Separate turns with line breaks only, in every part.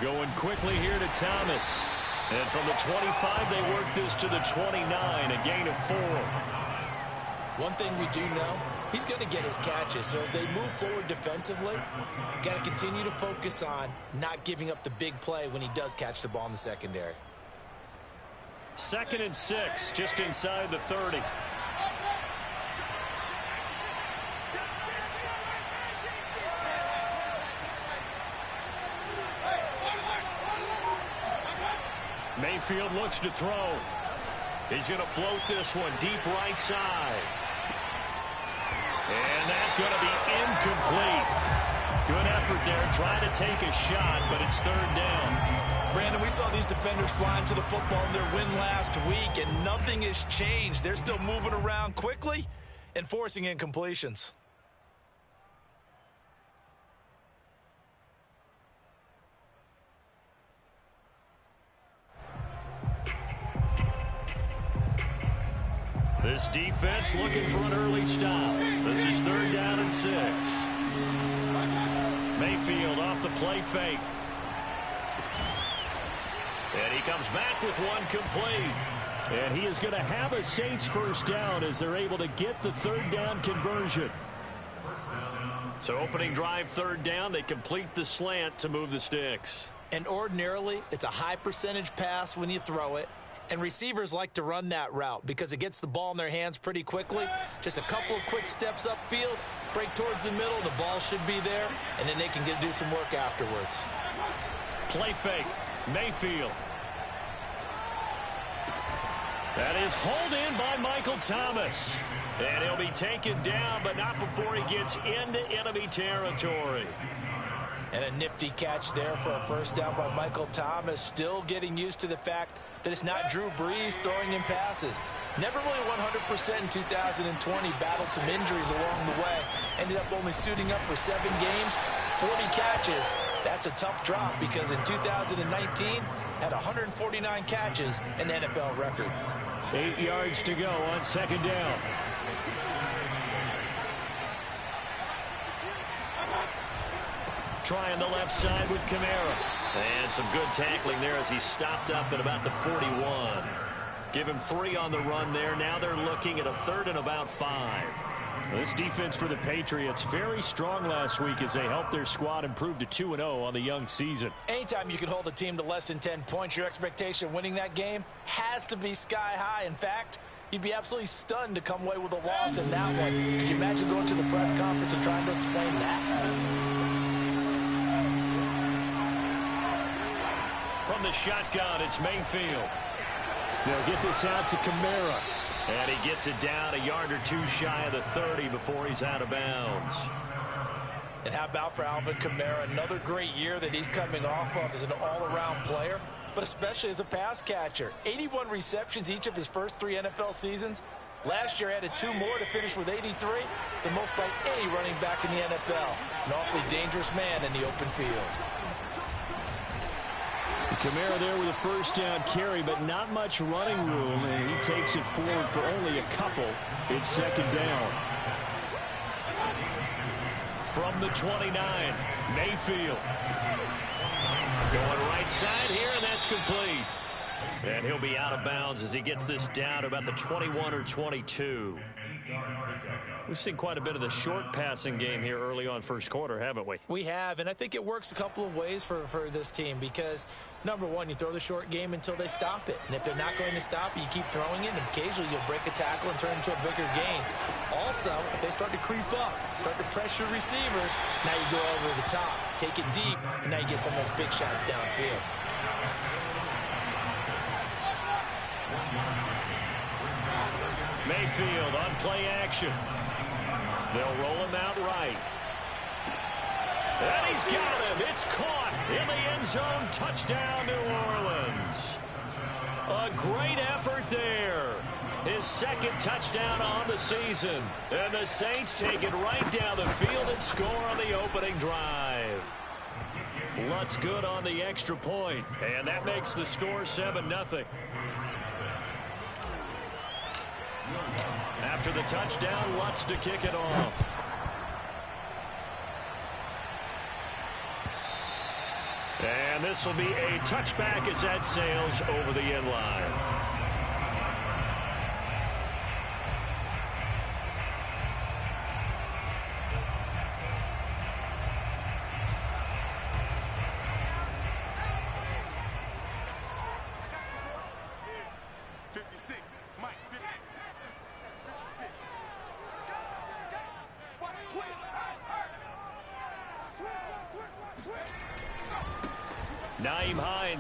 Going quickly here to Thomas. And from the 25, they work this to the 29, a gain of 4.
One thing we do know, he's going to get his catches. So as they move forward defensively, got to continue to focus on not giving up the big play when he does catch the ball in the secondary.
2nd and 6, just inside the 30. Mayfield looks to throw. He's going to float this one deep right side. And that's going to be incomplete. Good effort there, trying to take a shot, but it's 3rd down.
Brandon, we saw these defenders flying to the football in their win last week, and nothing has changed. They're still moving around quickly and forcing incompletions.
This defense looking for an early stop. This is 3rd down and 6. Mayfield off the play fake. And he comes back with one complete. And he is going to have a Saints first down as they're able to get the 3rd down conversion. So opening drive 3rd down, they complete the slant to move the sticks.
And ordinarily, it's a high percentage pass when you throw it. And receivers like to run that route because it gets the ball in their hands pretty quickly. Just a couple of quick steps upfield, break towards the middle, the ball should be there, and then they can do some work afterwards.
Play fake, Mayfield. That is hauled in by Michael Thomas. And he'll be taken down, but not before he gets into enemy territory.
And a nifty catch there for a first down by Michael Thomas. Still getting used to the fact that it's not Drew Brees throwing in passes. Never really 100% in 2020. Battled some injuries along the way. Ended up only suiting up for 7 games, 40 catches. That's a tough drop because in 2019, had 149 catches, an NFL record.
8 yards to go on 2nd down. Trying the left side with Kamara. And some good tackling there as he stopped up at about the 41. Give him 3 on the run there. Now they're looking at a 3rd and about 5. This defense for the Patriots very strong last week as they helped their squad improve to 2-0 on the young season.
Anytime you can hold a team to less than 10 points, your expectation winning that game has to be sky high. In fact, you'd be absolutely stunned to come away with a loss in that one. Could you imagine going to the press conference and trying to explain that?
From the shotgun, it's Mayfield. They'll get this out to Kamara. And he gets it down a yard or 2 shy of the 30 before he's out of bounds.
And how about for Alvin Kamara? Another great year that he's coming off of as an all-around player, but especially as a pass catcher. 81 receptions each of his first 3 NFL seasons. Last year added 2 more to finish with 83, the most by any running back in the NFL. An awfully dangerous man in the open field.
Kamara there with a first down carry, but not much running room, and he takes it forward for only a couple. It's 2nd down. From the 29, Mayfield. Going right side here, and that's complete. And he'll be out of bounds as he gets this down to about the 21 or 22. We've seen quite a bit of the short passing game here early on first quarter, haven't we?
We have, and I think it works a couple of ways for this team because, number one, you throw the short game until they stop it. And if they're not going to stop it, you keep throwing it, and occasionally you'll break a tackle and turn it into a bigger gain. Also, if they start to creep up, start to pressure receivers, now you go over the top, take it deep, and now you get some of those big shots downfield.
Mayfield on play action. They'll roll him out right. And he's got him. It's caught in the end zone. Touchdown, New Orleans. A great effort there. His 2nd touchdown on the season. And the Saints take it right down the field and score on the opening drive. Lutz good on the extra point. And that makes the score 7-0. After the touchdown, Lutz to kick it off. And this will be a touchback as that sails over the end line.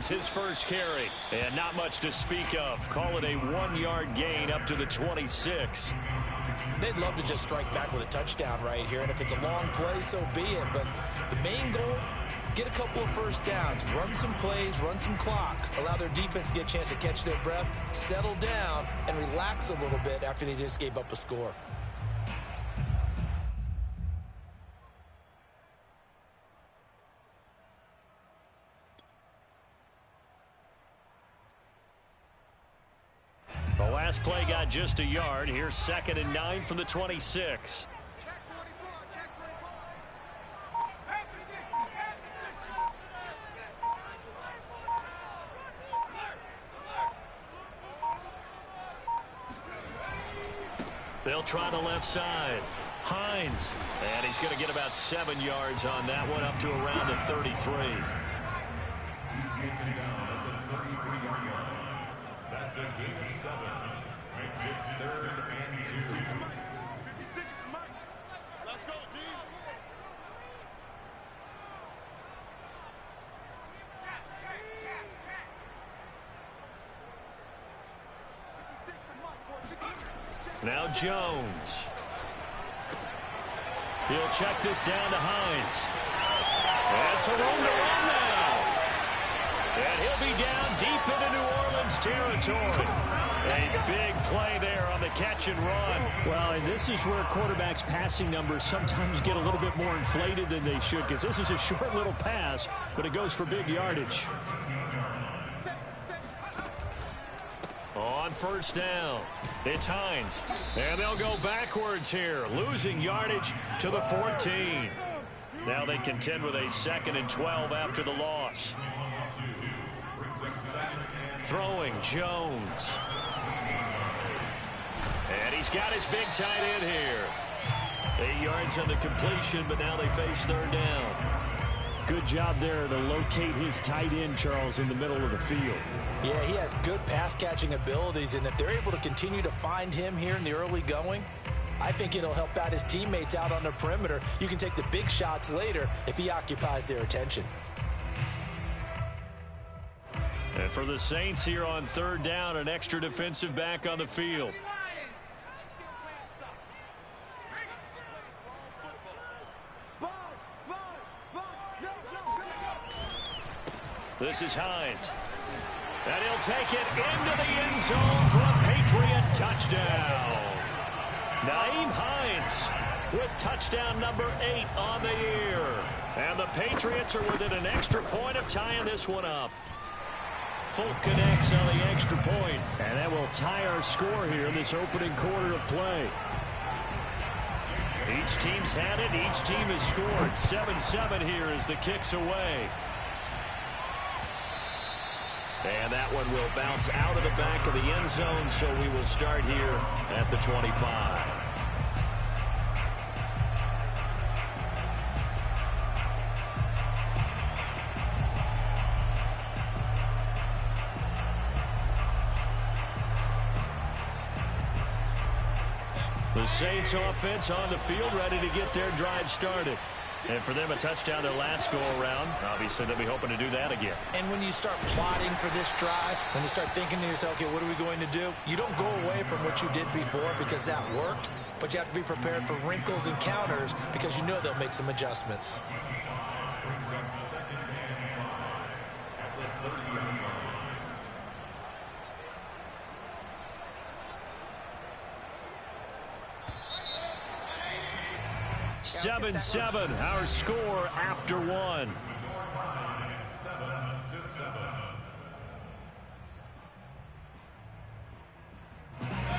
His first carry, and not much to speak of. Call it a 1-yard gain up to the 26.
They'd love to just strike back with a touchdown right here, and if it's a long play, so be it. But the main goal, get a couple of first downs, run some plays, run some clock, allow their defense to get a chance to catch their breath, settle down, and relax a little bit after they just gave up a score.
The last play got just a yard. Here's 2nd and 9 from the 26. They'll try the left side. Hines. And he's going to get about 7 yards on that one, up to around the 33.
That's a gain of 7. Makes it 3rd and 2. Let's go, D.
Now Jones. He'll check this down to Hines. That's a room to run now. And he'll be down deep into New Orleans territory. A big play there on the catch and run.
Well, and this is where quarterbacks' passing numbers sometimes get a little bit more inflated than they should, because this is a short little pass, but it goes for big yardage.
On first down, it's Hines. And they'll go backwards here, losing yardage to the 14. Now they contend with a 2nd and 12 after the loss. Throwing Jones. And he's got his big tight end here. 8 yards on the completion, but now they face 3rd down.
Good job there to locate his tight end, Charles, in the middle of the field.
Yeah, he has good pass-catching abilities, and if they're able to continue to find him here in the early going, I think it'll help out his teammates out on the perimeter. You can take the big shots later if he occupies their attention.
And for the Saints here on 3rd down, an extra defensive back on the field. This is Hines. And he'll take it into the end zone for a Patriot touchdown. Nyheim Hines with touchdown number 8 on the year. And the Patriots are within an extra point of tying this one up. Folk connects on the extra point.
And that will tie our score here in this opening quarter of play.
Each team's had it. Each team has scored. 7-7 here as the kick's away. And that one will bounce out of the back of the end zone, so we will start here at the 25. The Saints offense on the field, ready to get their drive started. And for them, a touchdown their last go-around. Obviously, they'll be hoping to do that again.
And when you start plotting for this drive, when you start thinking to yourself, okay, what are we going to do? You don't go away from what you did before because that worked, but you have to be prepared for wrinkles and counters because you know they'll make some adjustments.
Brings up 2nd and 5 at the 30-yard line.
7-7, our score after one.
7-7.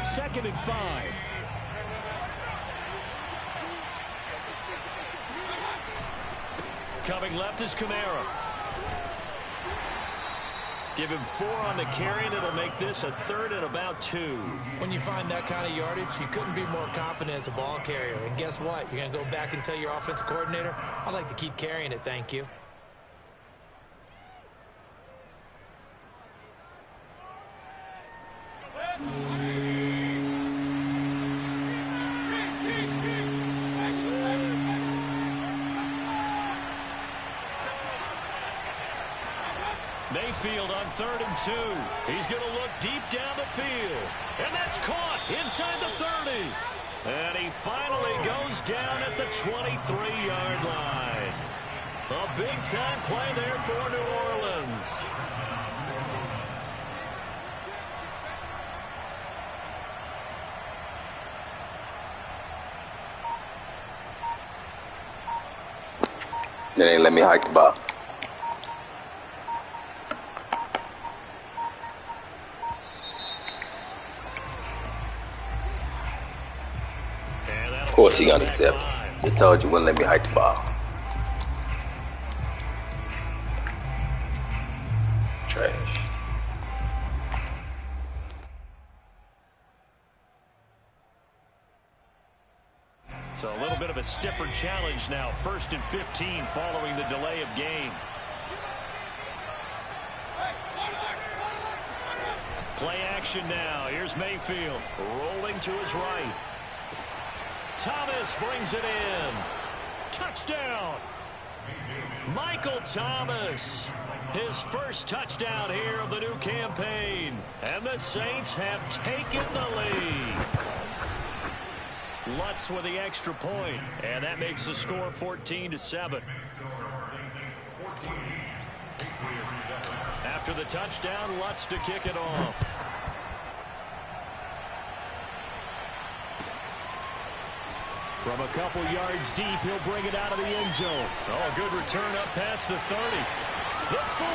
2nd and 5.
Coming left is Kamara. Give him 4 on the carry, and it'll make this a 3rd and about 2.
When you find that kind of yardage, you couldn't be more confident as a ball carrier. And guess what? You're going to go back and tell your offensive coordinator, I'd like to keep carrying it, thank you.
Mayfield on 3rd and 2. He's going to look deep down the field. And that's caught inside the 30. And he finally goes down at the 23-yard line. A big-time play there for New Orleans.
They ain't let me hike the ball. Of course he gonna accept. Just told you wouldn't let me hike the ball. Trash.
So a little bit of a stiffer challenge now. 1st and 15 following the delay of game. Play action now. Here's Mayfield rolling to his right. Thomas brings it in. Touchdown. Michael Thomas. His first touchdown here of the new campaign. And the Saints have taken the lead. Lutz with the extra point. And that makes the score 14-7. After the touchdown, Lutz to kick it off. From a couple yards deep, he'll bring it out of the end zone. Oh, good return up past the 30. The 40.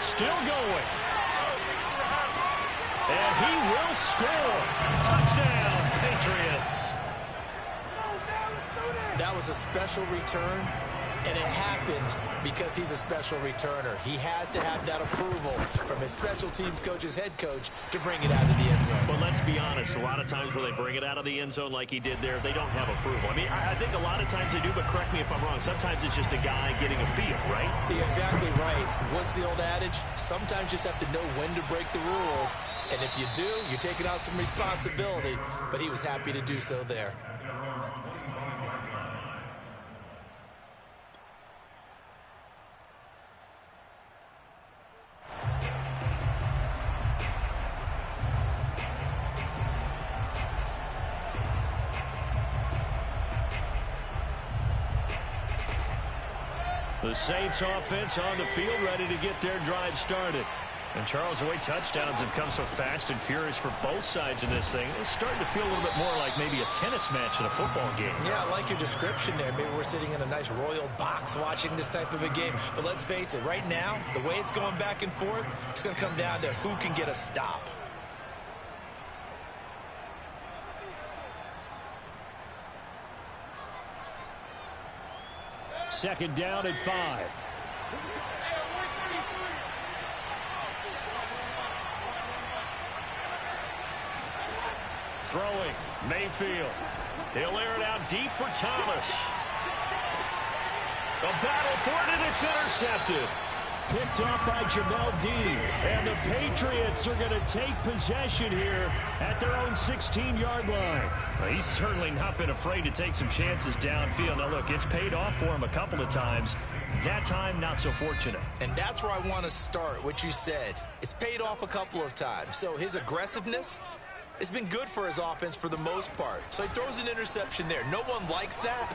Still going. And he will score. Touchdown, Patriots.
That was a special return, and it happened because he's a special returner. He has to have that approval from his special teams coach's head coach to bring it out of the end zone.
But let's be honest, a lot of times where they bring it out of the end zone like he did there, they don't have approval. I mean, I think a lot of times they do, but correct me if I'm wrong. Sometimes it's just a guy getting a feel, right?
You're exactly right. What's the old adage? Sometimes you just have to know when to break the rules. And if you do, you're taking out some responsibility. But he was happy to do so there.
The Saints offense on the field ready to get their drive started. And Charles, the way touchdowns have come so fast and furious for both sides in this thing, it's starting to feel a little bit more like maybe a tennis match in a football game.
Yeah, I like your description there. Maybe we're sitting in a nice royal box watching this type of a game. But let's face it, right now, the way it's going back and forth, it's going to come down to who can get a stop.
Second down and 5.
Throwing, Mayfield. He'll air it out deep for Thomas. A battle for it, and it's intercepted.
Picked off by Jamel Dean. And the Patriots are going to take possession here at their own 16-yard line.
Well, he's certainly not been afraid to take some chances downfield. Now, look, it's paid off for him a couple of times. That time, not so fortunate.
And that's where I want to start, what you said. It's paid off a couple of times. So his aggressiveness, it's been good for his offense for the most part. So he throws an interception there. No one likes that,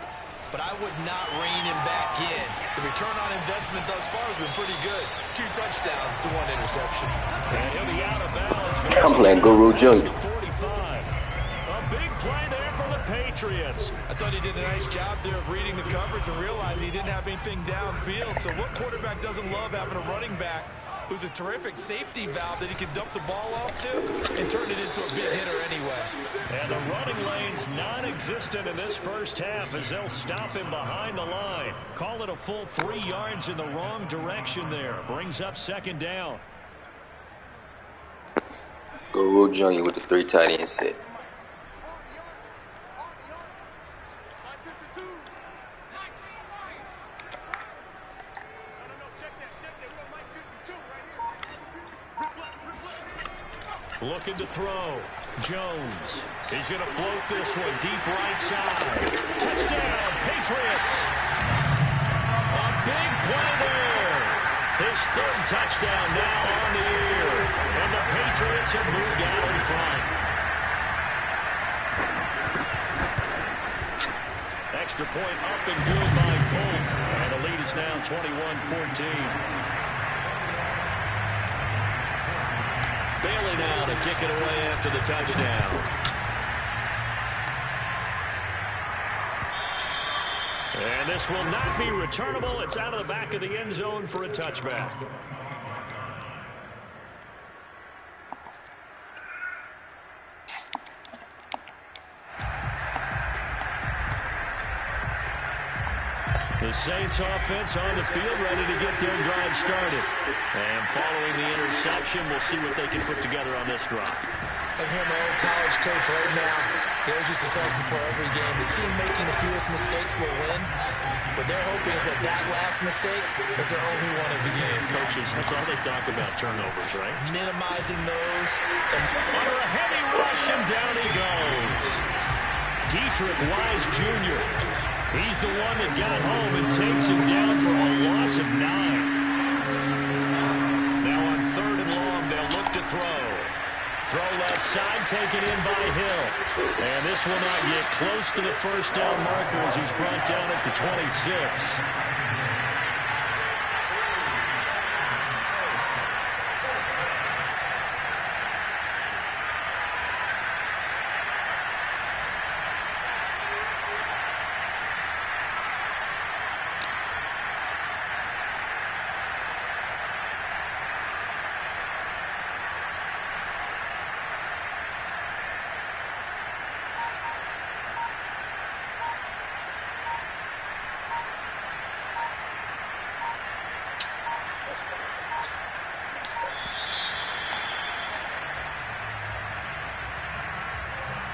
but I would not rein him back in. The return on investment thus far has been pretty good. 2 touchdowns to 1 interception.
And he'll be out of bounds.
I'm playing Guru Jr.
45. A big play there for the Patriots.
I thought he did a nice job there of reading the coverage and realizing he didn't have anything downfield. So what quarterback doesn't love having a running back who's a terrific safety valve that he can dump the ball off to and turn it into a big hitter anyway.
And the running lane's non-existent in this first half as they'll stop him behind the line. Call it a full 3 yards in the wrong direction there. Brings up second down.
Guru Jr. with the 3 tight end set.
Looking to throw. Jones. He's going to float this one deep right side. Touchdown, Patriots. A big play there. His 3rd touchdown now on the year. And the Patriots have moved out in front. Extra point up and good by Folk. And the lead is now 21-14. Bailey now to kick it away after the touchdown. And this will not be returnable. It's out of the back of the end zone for a touchback. The Saints offense on the field, ready to get their drive started. And following the interception, we'll see what they can put together on this drive.
I hear my old college coach right now. He always used to tell us before every game, the team making the fewest mistakes will win. What they're hoping is that that last mistake is their only one of the game.
Coaches, that's all they talk about, turnovers, right?
Minimizing those.
Under a heavy rush, and down he goes. Dietrich Wise Jr. He's the one that got home and takes him down for a loss of 9. Now on 3rd and long, they'll look to throw. Throw left side, taken in by Hill. And this will not get close to the first down marker as he's brought down at the 26.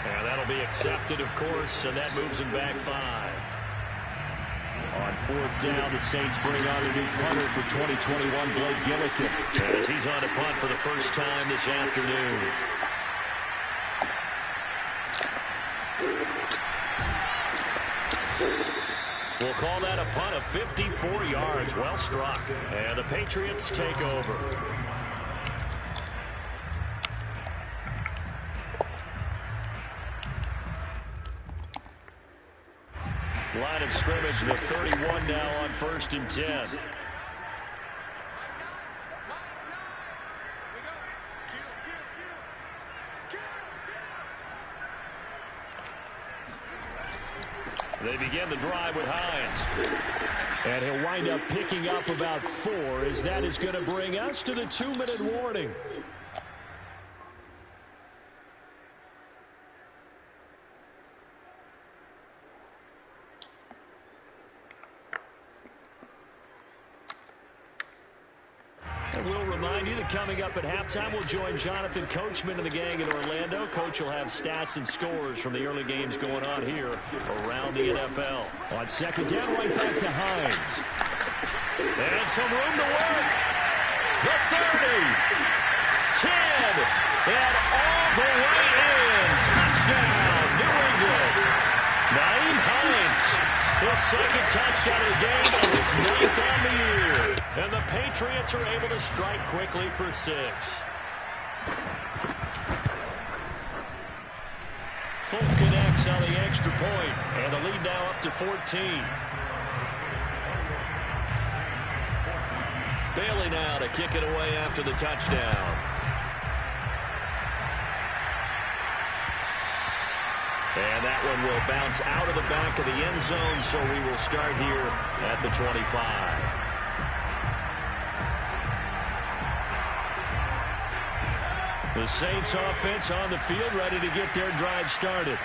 And that'll be accepted, of course, and that moves him back 5. On 4th down, the Saints bring on a new punter for 2021, Blake Gillikin, as he's on a punt for the first time this afternoon. We'll call that a punt of 54 yards. Well struck. And the Patriots take over. Line of scrimmage, the 31 now on 1st and 10. They begin the drive with Hines. And he'll wind up picking up about 4 as that is going to bring us to the 2-minute warning. And we'll remind you that coming up at halftime, we'll join Jonathan Coachman and the gang in Orlando. Coach will have stats and scores from the early games going on here around the NFL. On 2nd down, right back to Hines. And some room to work. The 30. 10. And all the way in. Touchdown, New England. Nyheim Hines, his 2nd touchdown of the game and his 9th on the year. And the Patriots are able to strike quickly for 6. Folk connects on the extra point, and the lead now up to 14. Bailey now to kick it away after the touchdown. And that one will bounce out of the back of the end zone, so we will start here at the 25. The Saints offense on the field, ready to get their drive started.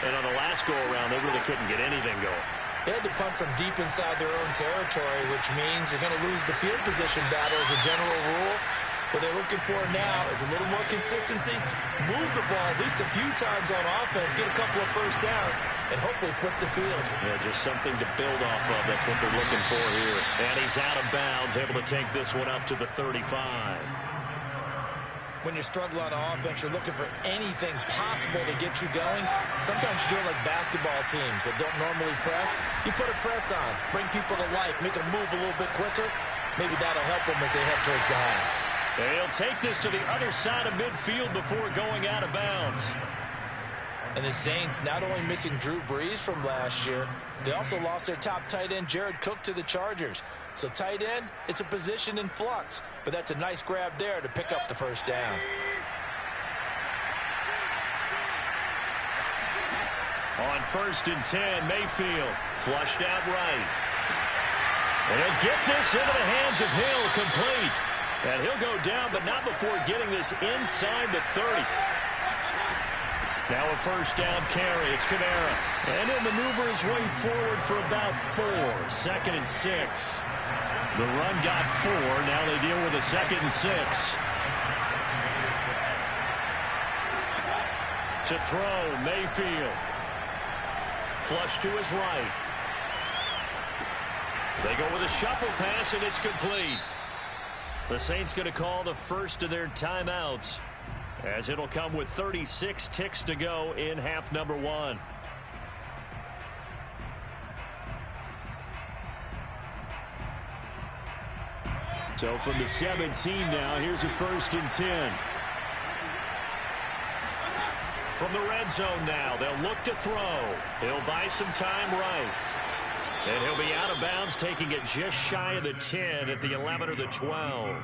And on the last go-around, they really couldn't get anything going.
They had to punt from deep inside their own territory, which means you're going to lose the field position battle as a general rule. What they're looking for now is a little more consistency, move the ball at least a few times on offense, get a couple of first downs, and hopefully flip the field.
Yeah, just something to build off of. That's what they're looking for here. And he's out of bounds, able to take this one up to the 35.
When you struggle on offense, you're looking for anything possible to get you going. Sometimes you do it like basketball teams that don't normally press. You put a press on, bring people to life, make them move a little bit quicker. Maybe that'll help them as they head towards the half.
He'll take this to the other side of midfield before going out of bounds.
And the Saints not only missing Drew Brees from last year, they also lost their top tight end, Jared Cook, to the Chargers. So tight end, it's a position in flux. But that's a nice grab there to pick up the first down.
On 1st and 10, Mayfield flushed out right. And he'll get this into the hands of Hill, complete. And he'll go down, but not before getting this inside the 30. Now a first down carry. It's Kamara. And he'll maneuver his way forward for about 4. 2nd and 6. The run got 4. Now they deal with a 2nd and 6. To throw, Mayfield. Flush to his right. They go with a shuffle pass, and it's complete. The Saints going to call the first of their timeouts, as it'll come with 36 ticks to go in half number 1.
So from the 17 now, here's a 1st and 10.
From the red zone now, they'll look to throw. He'll buy some time right. And he'll be out of bounds, taking it just shy of the 10 at the 11 or the 12.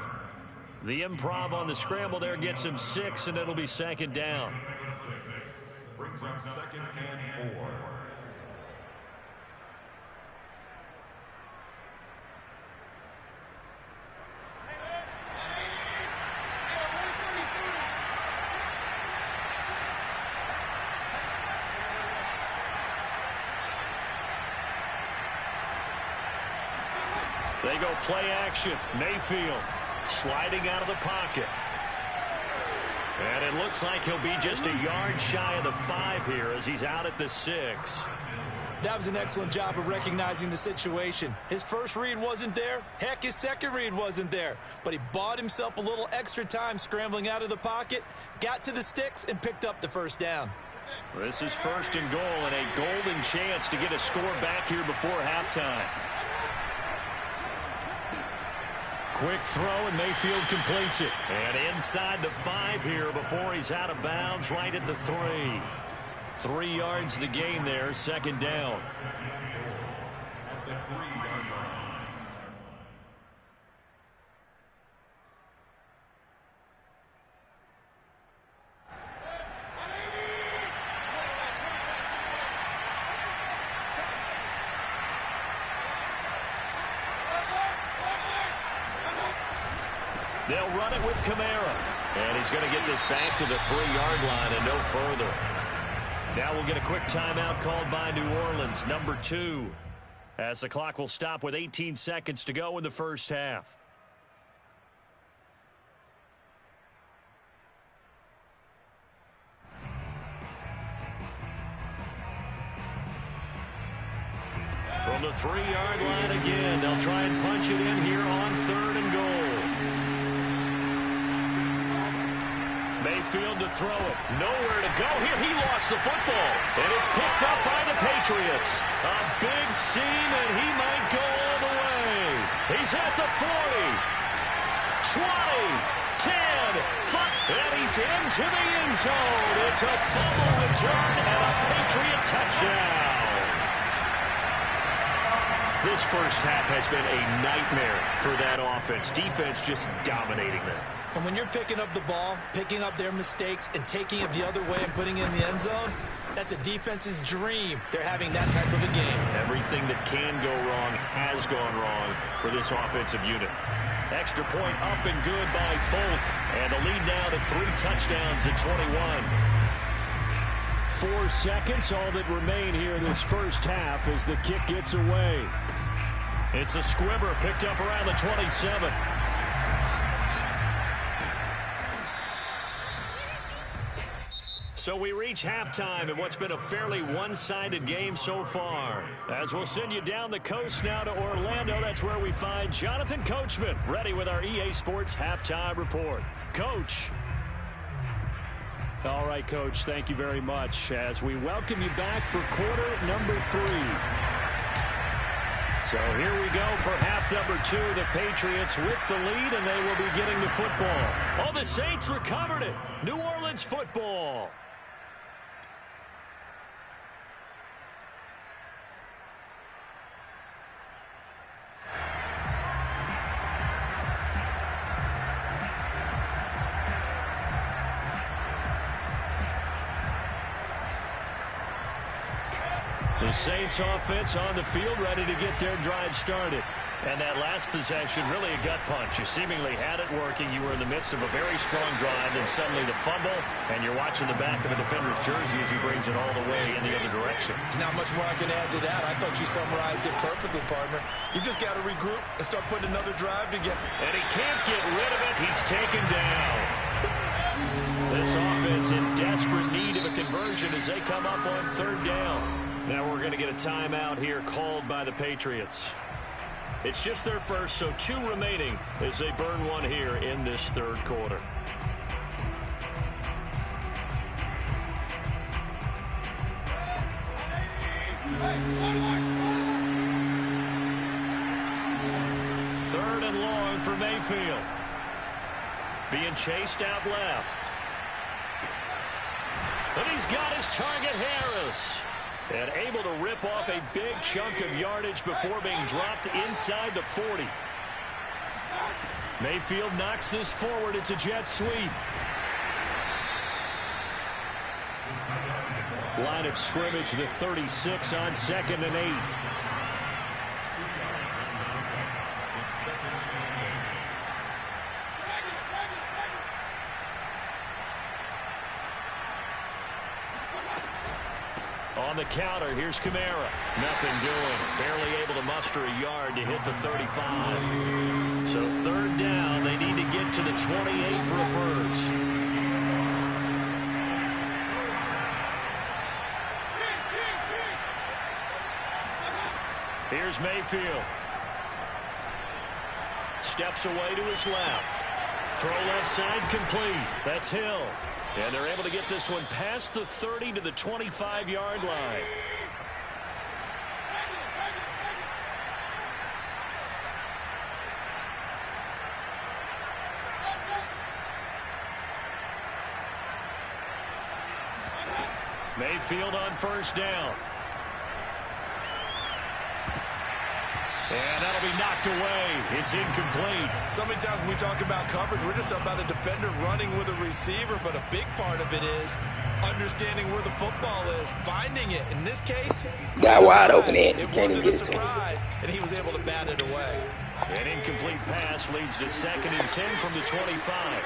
The improv on the scramble there gets him 6, and it'll be 2nd down.
Brings up 2nd and 4.
They go play action. Mayfield sliding out of the pocket. And it looks like he'll be just a yard shy of the 5 here as he's out at the 6.
That was an excellent job of recognizing the situation. His first read wasn't there. Heck, his second read wasn't there. But he bought himself a little extra time scrambling out of the pocket, got to the sticks, and picked up the first down.
This is 1st and goal, and a golden chance to get a score back here before halftime. Quick throw, and Mayfield completes it. And inside the 5 here before he's out of bounds, right at the 3. 3 yards the gain there, 2nd down.
At the 3-yard line.
They'll run it with Kamara. And he's going to get this back to the 3-yard line and no further. Now we'll get a quick timeout called by New Orleans, number 2, as the clock will stop with 18 seconds to go in the first half. From the 3-yard line again, they'll try and punch it in here on 3rd and goal. Mayfield to throw it. Nowhere to go here. He lost the football. And it's picked up by the Patriots. A big seam, and he might go all the way. He's at the 40, 20, 10, 5, and he's into the end zone. It's a fumble return and a Patriot touchdown. This first half has been a nightmare for that offense. Defense just dominating them.
And when you're picking up the ball, picking up their mistakes, and taking it the other way and putting it in the end zone, that's a defense's dream. They're having that type of a game.
Everything that can go wrong has gone wrong for this offensive unit. Extra point up and good by Folk. And a lead now to 3 touchdowns at 21.
4 seconds, all that remain here in this first half as the kick gets away.
It's a squibber picked up around the 27.
So we reach halftime in what's been a fairly one-sided game so far. As we'll send you down the coast now to Orlando, that's where we find Jonathan Coachman, ready with our EA Sports Halftime Report. Coach. All right, Coach, thank you very much as we welcome you back for quarter number 3. So here we go for half number 2. The Patriots with the lead, and they will be getting the football. Oh, the Saints recovered it. New Orleans football. The Saints offense on the field, ready to get their drive started. And that last possession, really a gut punch. You seemingly had it working. You were in the midst of a very strong drive, and suddenly the fumble, and you're watching the back of a defender's jersey as he brings it all the way in the other direction.
There's not much more I can add to that. I thought you summarized it perfectly, partner. You've just got to regroup and start putting another drive together.
And he can't get rid of it. He's taken down. This offense in desperate need of a conversion as they come up on third down. Now we're going to get a timeout here called by the Patriots. It's just their first, so 2 remaining as they burn one here in this third quarter. Third and long for Mayfield. Being chased out left. And he's got his target, Harris. And able to rip off a big chunk of yardage before being dropped inside the 40. Mayfield knocks this forward. It's a jet sweep. Line of scrimmage, the 36 on 2nd and 8. On the counter, here's Kamara. Nothing doing. Barely able to muster a yard to hit the 35. So third down, they need to get to the 28 for a first. Here's Mayfield. Steps away to his left. Throw left side complete. That's Hill. And they're able to get this one past the 30 to the 25-yard line. Mayfield on first down. And that'll be knocked away. It's incomplete.
So many times when we talk about coverage, we're just about a defender running with a receiver, but a big part of it is understanding where the football is, finding it. In this case,
got wide open in.
It
Can't even
wasn't a
get it to him.
surprise, and he was able to bat it away.
An incomplete pass leads to 2nd and 10 from the 25.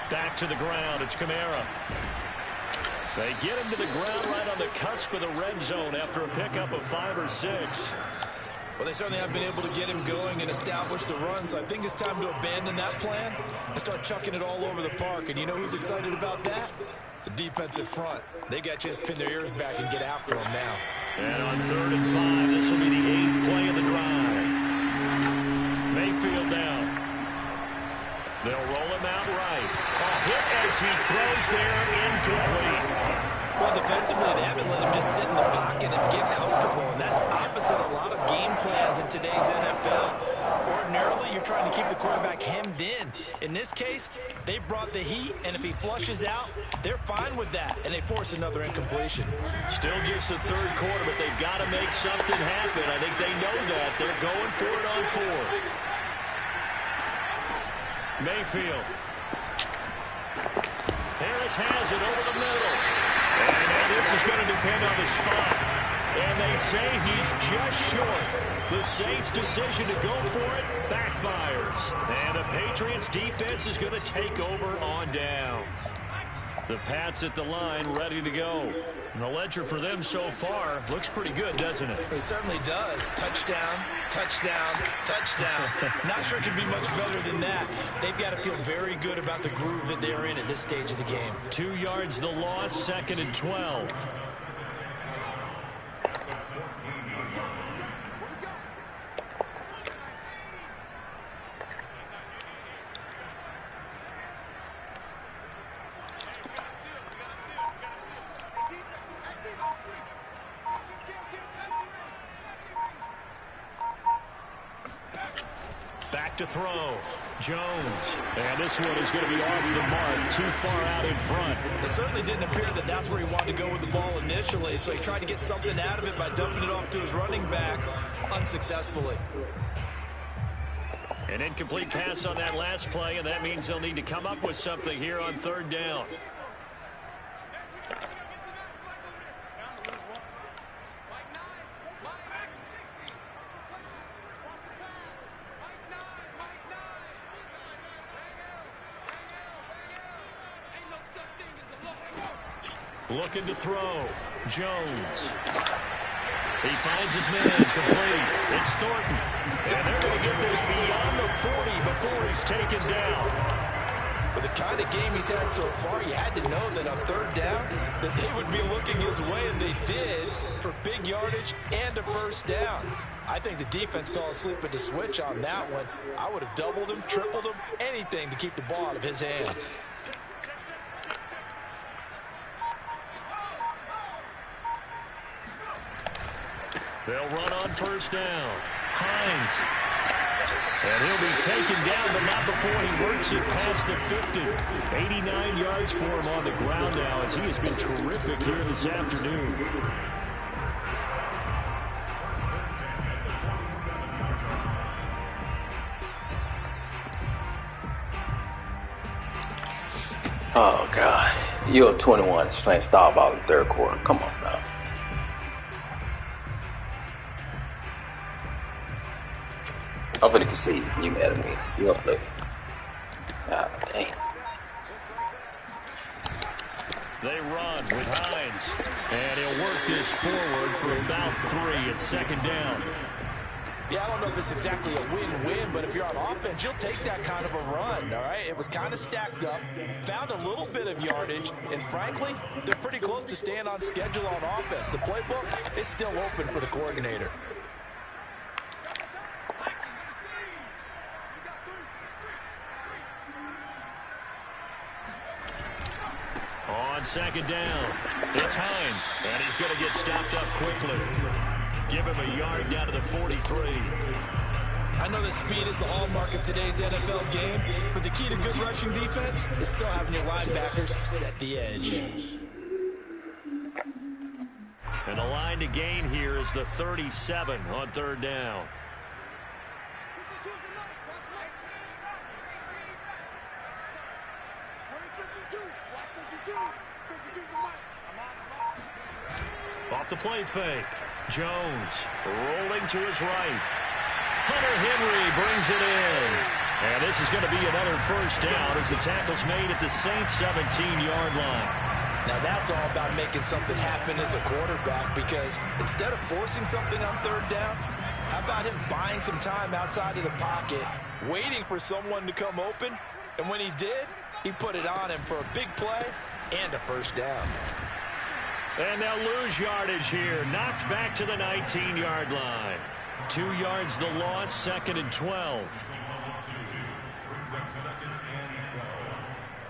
Back to the ground. It's Kamara. They get him to the ground right on the cusp of the red zone after a pickup of 5 or 6.
Well, they certainly have been able to get him going and establish the run, so I think it's time to abandon that plan and start chucking it all over the park. And you know who's excited about that? The defensive front. They got a chance to pin their ears back and get after him now.
And on 3rd and 5, this will be the 8th play of the drive. Mayfield down. They'll roll him out right. A hit as he throws there, incomplete.
Well, defensively, they haven't let him just sit in the pocket and get comfortable, and that's opposite a lot of game plans in today's NFL. Ordinarily, you're trying to keep the quarterback hemmed in. In this case, they brought the heat, and if he flushes out, they're fine with that, and they force another incompletion.
Still just the third quarter, but they've got to make something happen. I think they know that. They're going for it on 4th. Mayfield. Harris has it over the middle. And now this is going to depend on the spot. And they say he's just short. The Saints' decision to go for it backfires. And the Patriots' defense is going to take over on downs.
The Pats at the line, ready to go. And the ledger for them so far looks pretty good, doesn't it?
It certainly does. Touchdown, touchdown, touchdown. Not sure it can be much better than that. They've got to feel very good about the groove that they're in at this stage of the game.
2 yards the loss, 2nd and 12. Back to throw. Jones. And this one is going to be off the mark, too far out in front.
It certainly didn't appear that that's where he wanted to go with the ball initially, so he tried to get something out of it by dumping it off to his running back unsuccessfully.
An incomplete pass on that last play, and that means they'll need to come up with something here on 3rd down. Looking to throw. Jones. He finds his man complete. It's Thornton. And they're going to get this beyond the 40 before he's taken down.
With the kind of game he's had so far, you had to know that on 3rd down that they would be looking his way, and they did, for big yardage and a 1st down. I think the defense fell asleep at the switch on that one. I would have doubled him, tripled him, anything to keep the ball out of his hands.
They'll run on 1st down. Hines. And he'll be taken down, but not before he works it past the 50. 89 yards for him on the ground now, as he has been terrific here this afternoon.
Oh, God. You're up 21. It's playing style ball in the 3rd quarter. Come on now. I'm finna concede. You mad at me. You gonna play. Ah, dang.
They run with Hines. And he'll work this forward for about 3 at 2nd down.
Yeah, I don't know if it's exactly a win-win, but if you're on offense, you'll take that kind of a run, all right? It was kind of stacked up, found a little bit of yardage, and frankly, they're pretty close to staying on schedule on offense. The playbook is still open for the coordinator.
On 2nd down, it's Hines, and he's going to get stopped up quickly. Give him a yard down to the 43.
I know that speed is the hallmark of today's NFL game, but the key to good rushing defense is still having your linebackers set the edge.
And the line to gain here is the 37 on 3rd down. Off the play fake. Jones rolling to his right. Hunter Henry brings it in. And this is going to be another 1st down as the tackle's made at the Saints' 17-yard line.
Now that's all about making something happen as a quarterback, because instead of forcing something on 3rd down, how about him buying some time outside of the pocket, waiting for someone to come open, and when he did, he put it on him for a big play and a 1st down.
And they'll lose yardage here. Knocked back to the 19-yard line. 2 yards the loss, 2nd and 12.
Brings up 2nd and 12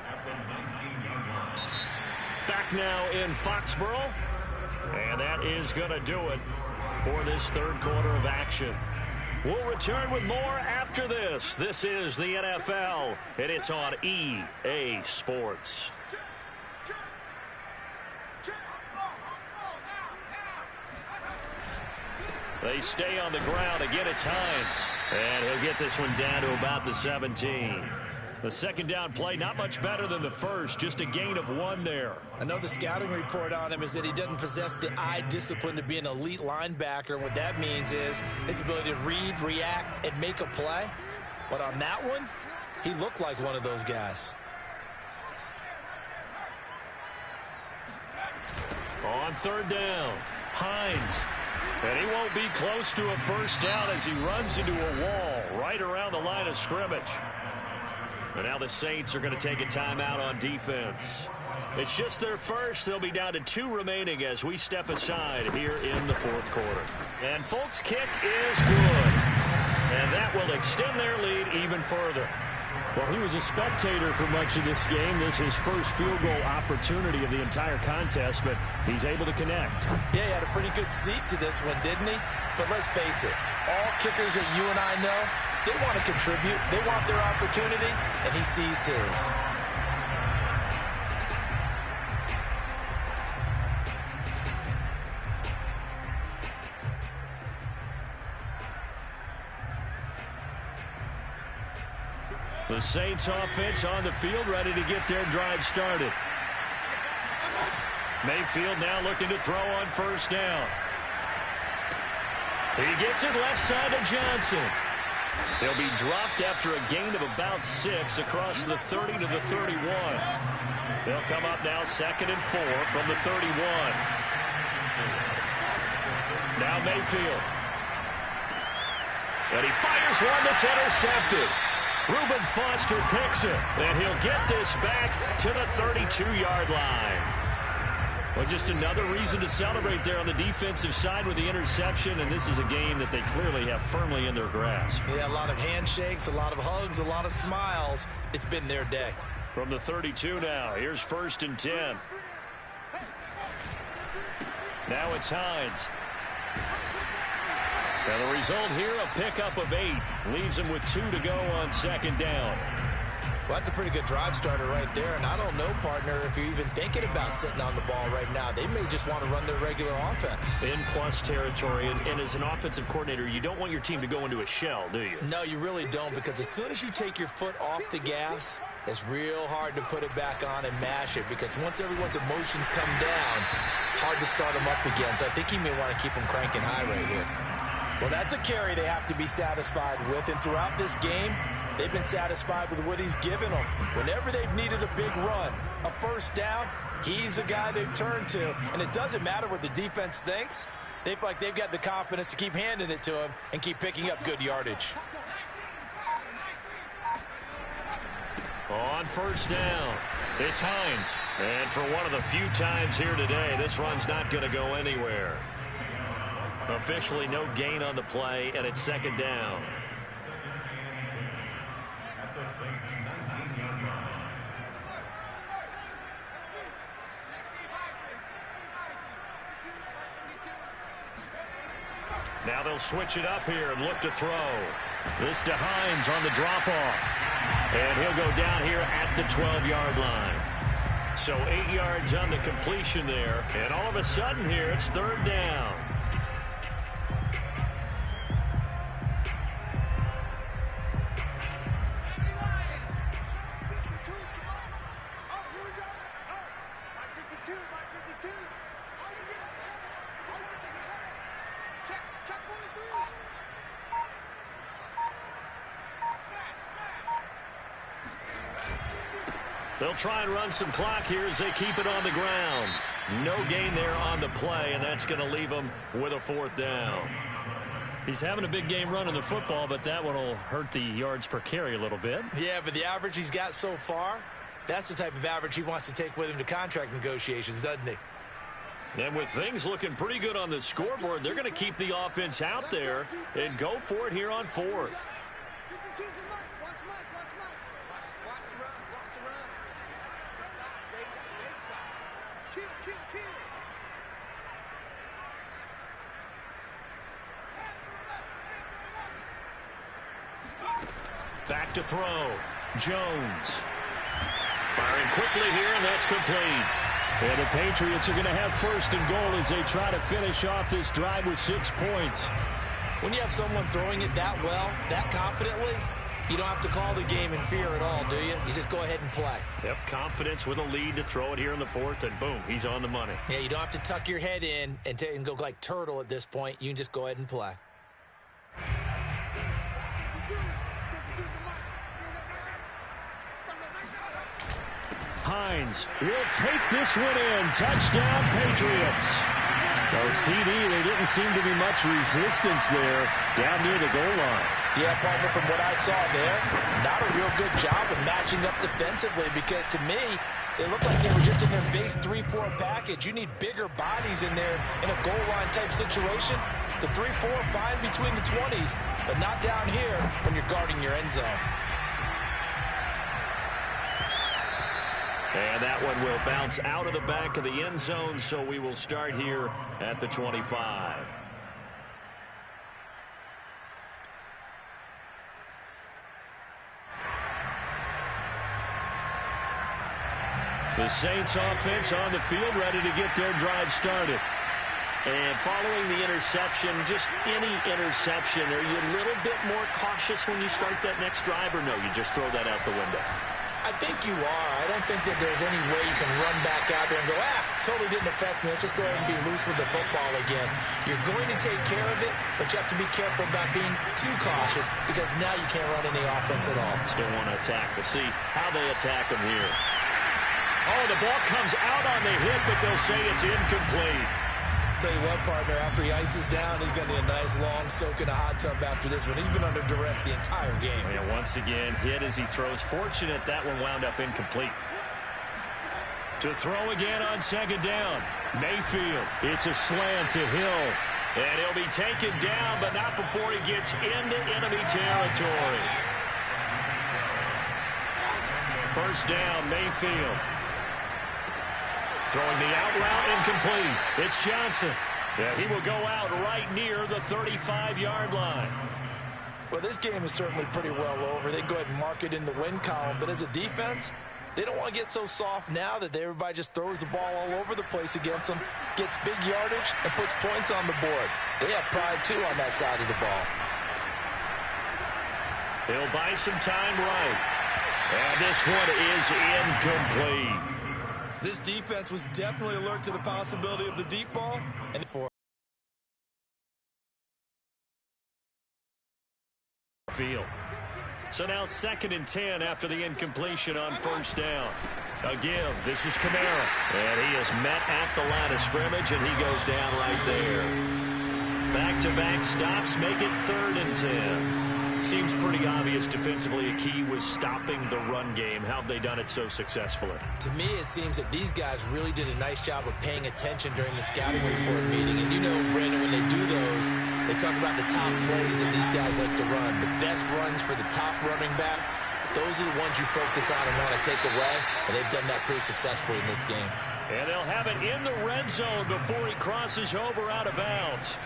at the 19-yard line.
Back now in Foxborough. And that is going to do it for this 3rd quarter of action. We'll return with more after this. This is the NFL, and it's on EA Sports. They stay on the ground. Again, it's Hines. And he'll get this one down to about the 17. The 2nd down play, not much better than the first. Just a gain of 1 there.
I know the scouting report on him is that he doesn't possess the eye discipline to be an elite linebacker. What that means is his ability to read, react, and make a play. But on that one, he looked like one of those guys.
On third down, Hines. And he won't be close to a first down as he runs into a wall right around the line of scrimmage. And now the Saints are going to take a timeout on defense. It's just their first. They'll be down to 2 remaining as we step aside here in the fourth quarter. And Folk's kick is good. And that will extend their lead even further.
Well, he was a spectator for much of this game. This is his first field goal opportunity of the entire contest, but he's able to connect.
Yeah, he had a pretty good seat to this one, didn't he? But let's face it, all kickers that you and I know, they want to contribute. They want their opportunity, and he seized his.
The Saints offense on the field, ready to get their drive started. Mayfield now looking to throw on first down. He gets it left side to Johnson. He'll be dropped after a gain of about 6 across the 30 to the 31. They'll come up now 2nd and 4 from the 31. Now Mayfield. And he fires one that's intercepted. Reuben Foster picks it, and he'll get this back to the 32-yard line. Well, just another reason to celebrate there on the defensive side with the interception, and this is a game that they clearly have firmly in their grasp.
Yeah, a lot of handshakes, a lot of hugs, a lot of smiles. It's been their day.
From the 32 now, here's 1st and 10. Now it's Hines. And the result here, a pickup of 8. Leaves him with 2 to go on 2nd down.
Well, that's a pretty good drive starter right there. And I don't know, partner, if you're even thinking about sitting on the ball right now. They may just want to run their regular offense.
In plus territory. And as an offensive coordinator, you don't want your team to go into a shell, do you?
No, you really don't. Because as soon as you take your foot off the gas, it's real hard to put it back on and mash it. Because once everyone's emotions come down, hard to start them up again. So I think he may want to keep them cranking high right here. Well, that's a carry they have to be satisfied with. And throughout this game, they've been satisfied with what he's given them. Whenever they've needed a big run, a first down, he's the guy they've turned to. And it doesn't matter what the defense thinks. They feel like they've got the confidence to keep handing it to him and keep picking up good yardage.
On first down, it's Hines. And for one of the few times here today, this run's not going to go anywhere. Officially no gain on the play, and it's 2nd down.
At the Saints' 19-yard line.
Now they'll switch it up here and look to throw. This to Hines on the drop-off. And he'll go down here at the 12-yard line. So 8 yards on the completion there. And all of a sudden here, it's 3rd down. They'll try and run some clock here as they keep it on the ground. No gain there on the play, and that's going to leave them with a 4th down. He's having a big game running the football, but that one will hurt the yards per carry a little bit.
Yeah, but the average he's got so far, that's the type of average he wants to take with him to contract negotiations, doesn't he?
And with things looking pretty good on the scoreboard, they're going to keep the offense out there and go for it here on 4th. Back to throw. Jones. Firing quickly here, and that's complete.
And the Patriots are going to have 1st and goal as they try to finish off this drive with 6 points.
When you have someone throwing it that well, that confidently, you don't have to call the game in fear at all, do you? You just go ahead and play.
Yep, confidence with a lead to throw it here in the 4th, and boom, he's on the money.
Yeah, you don't have to tuck your head in and go like turtle at this point. You can just go ahead and play.
Hines will take this one in. Touchdown, Patriots. Oh, CD, there didn't seem to be much resistance there down near the goal line.
Yeah, partner, from what I saw there, not a real good job of matching up defensively, because to me, it looked like they were just in their base 3-4 package. You need bigger bodies in there in a goal line type situation. The 3-4 fine between the 20s, but not down here when you're guarding your end zone.
And that one will bounce out of the back of the end zone, so we will start here at the 25. The Saints offense on the field, ready to get their drive started. And following the interception, just any interception, are you a little bit more cautious when you start that next drive, or no, you just throw that out the window?
I think you are. I don't think that there's any way you can run back out there and go, totally didn't affect me. Let's just go ahead and be loose with the football again. You're going to take care of it, but you have to be careful about being too cautious, because now you can't run any offense at all.
Still want to attack. We'll see how they attack them here. Oh, the ball comes out on the hit, but they'll say it's incomplete.
Tell you what, partner, after he ices down, he's going to need a nice long soak in a hot tub after this one. He's been under duress the entire game.
Yeah, once again, hit as he throws. Fortunate that one wound up incomplete. To throw again on second down. Mayfield. It's a slant to Hill. And he'll be taken down, but not before he gets into enemy territory. First down, Mayfield. Throwing the out route, incomplete. It's Johnson. Yeah, he will go out right near the 35-yard line.
Well, this game is certainly pretty well over. They can go ahead and mark it in the win column. But as a defense, they don't want to get so soft now that everybody just throws the ball all over the place against them, gets big yardage, and puts points on the board. They have pride, too, on that side of the ball.
He'll buy some time right. And this one is incomplete.
This defense was definitely alert to the possibility of the deep ball. And for
field. So now 2nd and 10 after the incompletion on first down. A give. This is Kamara. And he is met at the line of scrimmage, and he goes down right there. Back-to-back stops make it 3rd and 10. Seems pretty obvious defensively a key was stopping the run game. How have they done it so successfully?
To me, it seems that these guys really did a nice job of paying attention during the scouting report meeting. And you know, Brandon, when they do those, they talk about the top plays that these guys like to run. The best runs for the top running back, those are the ones you focus on and want to take away. And they've done that pretty successfully in this game.
And they'll have it in the red zone before he crosses over out of bounds.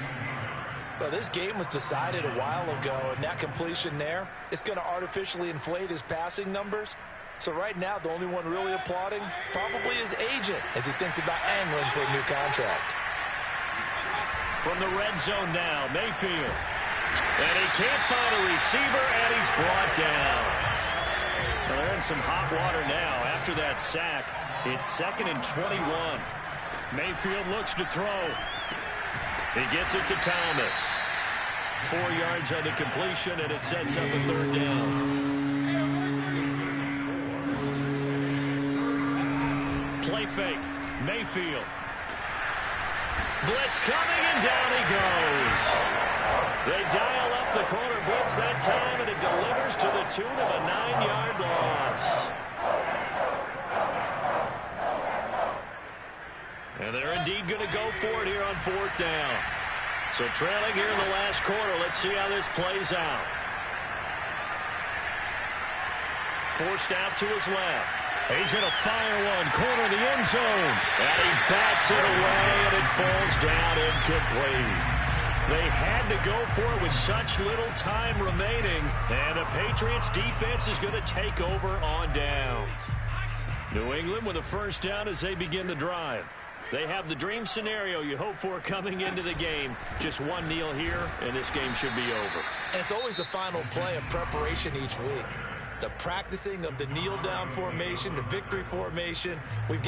Well, this game was decided a while ago, and that completion there, it's going to artificially inflate his passing numbers. So right now, the only one really applauding probably his agent as he thinks about angling for a new contract.
From the red zone now, Mayfield. And he can't find a receiver, and he's brought down. Well, they're in some hot water now after that sack. It's 2nd and 21. Mayfield looks to throw. He gets it to Thomas. 4 yards on the completion, and it sets up a 3rd down. Play fake. Mayfield. Blitz coming, and down he goes. They dial up the corner blitz that time, and it delivers to the tune of a 9-yard loss. And they're indeed going to go for it here on 4th down. So trailing here in the last quarter. Let's see how this plays out. Forced out to his left. He's going to fire one. Corner of the end zone. And he bats it away, and it falls down incomplete. They had to go for it with such little time remaining. And the Patriots defense is going to take over on downs. New England with a first down as they begin the drive. They have the dream scenario you hope for coming into the game. Just one kneel here, and this game should be over.
And it's always the final play of preparation each week. The practicing of the kneel-down formation, the victory formation. We've